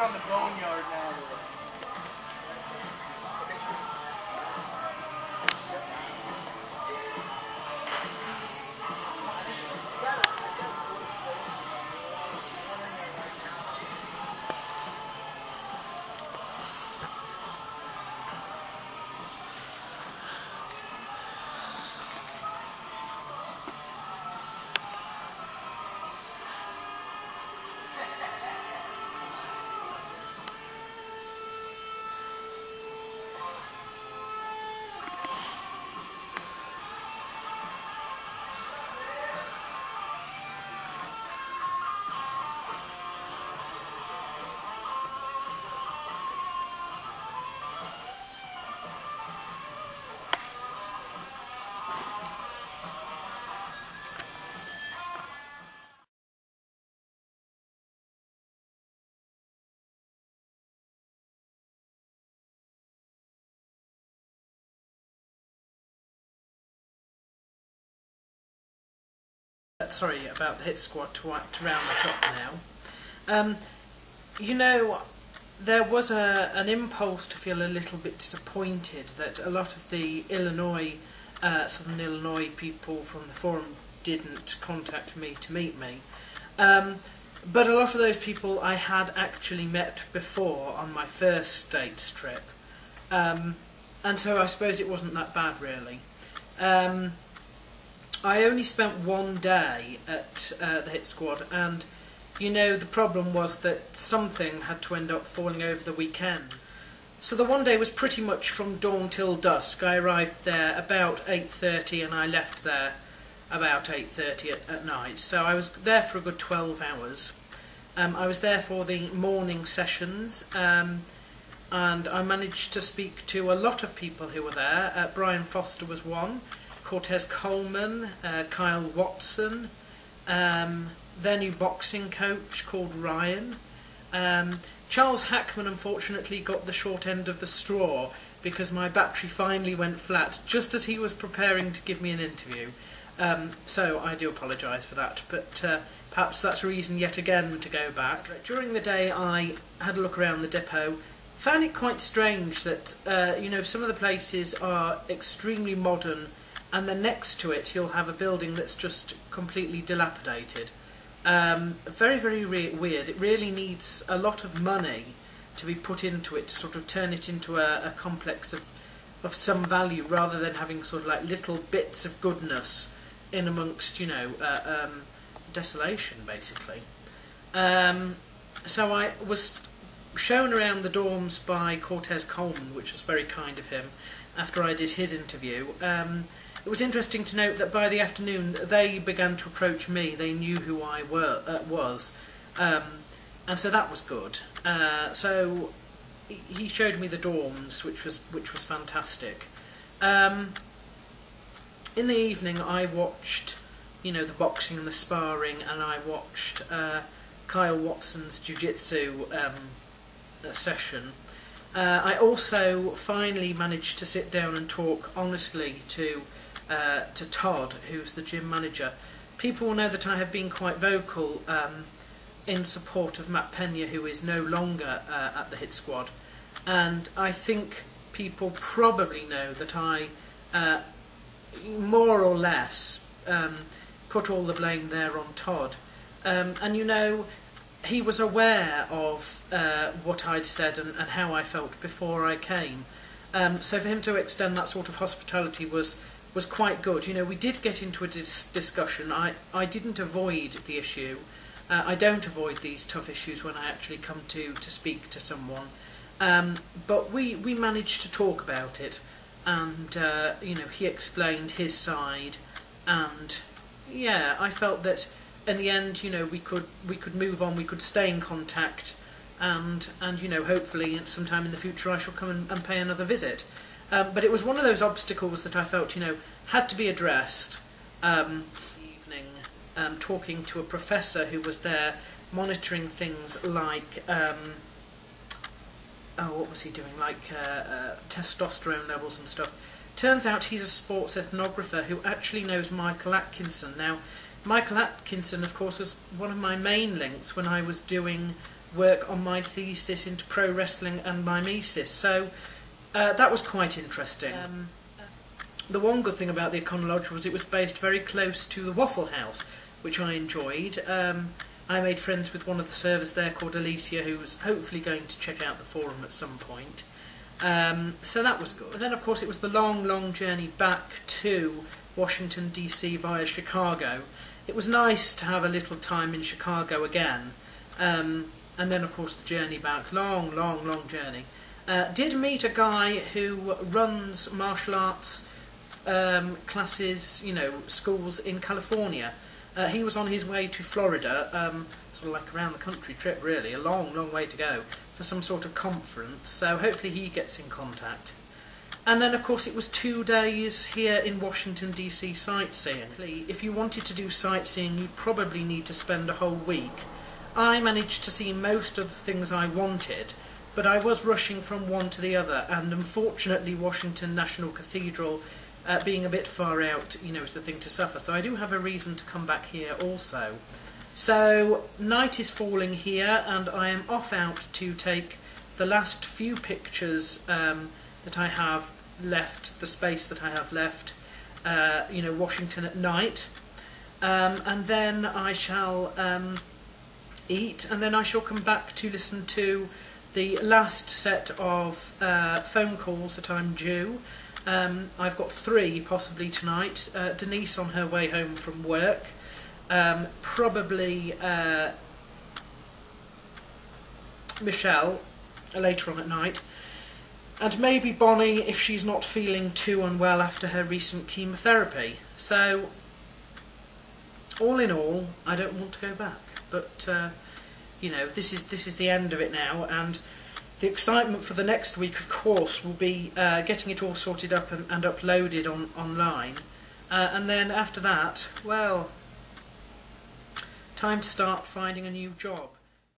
on the boneyard now. Sorry about the hit squad to round that up now. You know, there was an impulse to feel a little bit disappointed that a lot of the Southern Illinois people from the forum didn't contact me to meet me. But a lot of those people I had actually met before on my first States trip. And so I suppose it wasn't that bad really. I only spent one day at the hit squad, and you know the problem was that something had to end up falling over the weekend. So the one day was pretty much from dawn till dusk. I arrived there about 8:30 and I left there about 8:30 at night. So I was there for a good 12 hours. I was there for the morning sessions, and I managed to speak to a lot of people who were there. Brian Foster was one. Cortez Coleman, Kyle Watson, their new boxing coach called Ryan. Charles Hackman unfortunately got the short end of the straw because my battery finally went flat just as he was preparing to give me an interview. So I do apologise for that, but perhaps that's a reason yet again to go back. During the day I had a look around the depot, found it quite strange that you know, some of the places are extremely modern, and then next to it you'll have a building that's just completely dilapidated. Very, very weird. It really needs a lot of money to be put into it to sort of turn it into a complex of some value, rather than having sort of like little bits of goodness in amongst, you know, desolation basically. So I was shown around the dorms by Cortez Coleman, which was very kind of him, after I did his interview. It was interesting to note that by the afternoon they began to approach me. They knew who I was, and so that was good. So he showed me the dorms, which was fantastic. In the evening, I watched, you know, the boxing and the sparring, and I watched Kyle Watson's jiu-jitsu session. I also finally managed to sit down and talk honestly to Todd, who's the gym manager. People will know that I have been quite vocal in support of Matt Pena, who is no longer at the hit squad, and I think people probably know that I more or less put all the blame there on Todd, and you know, he was aware of what I'd said and how I felt before I came, so for him to extend that sort of hospitality was quite good. You know, we did get into a discussion. I didn't avoid the issue. I don't avoid these tough issues when I actually come to speak to someone. But we managed to talk about it, and you know, he explained his side, and yeah, I felt that in the end, you know, we could move on, we could stay in contact, and you know, hopefully sometime in the future I shall come and pay another visit. But it was one of those obstacles that I felt, you know, had to be addressed. This evening, talking to a professor who was there, monitoring things like, what was he doing? Like testosterone levels and stuff. Turns out he's a sports ethnographer who actually knows Michael Atkinson. Now, Michael Atkinson, of course, was one of my main links when I was doing work on my thesis into pro wrestling and mimesis. So that was quite interesting. The one good thing about the Econo Lodge was it was based very close to the Waffle House, which I enjoyed. I made friends with one of the servers there called Alicia, who's hopefully going to check out the forum at some point. So that was good. And then, of course, it was the long journey back to Washington, D.C. via Chicago. It was nice to have a little time in Chicago again. And then, of course, the journey back. Long journey. Did meet a guy who runs martial arts classes, schools in California. He was on his way to Florida, sort of like around the country trip really, a long way to go, for some sort of conference, so hopefully he gets in contact. And then of course it was 2 days here in Washington DC sightseeing. If you wanted to do sightseeing you'd probably need to spend a whole week. I managed to see most of the things I wanted, but I was rushing from one to the other, and unfortunately Washington National Cathedral being a bit far out, is the thing to suffer. So I do have a reason to come back here also. So night is falling here, and I am off out to take the last few pictures that I have left, the space that I have left, Washington at night. And then I shall eat, and then I shall come back to listen to the last set of phone calls that I'm due. I've got 3 possibly tonight. Denise on her way home from work, probably Michelle later on at night, and maybe Bonnie if she's not feeling too unwell after her recent chemotherapy. So all in all, I don't want to go back, but this is the end of it now, and the excitement for the next week, of course, will be getting it all sorted up and uploaded online. And then after that, well, time to start finding a new job.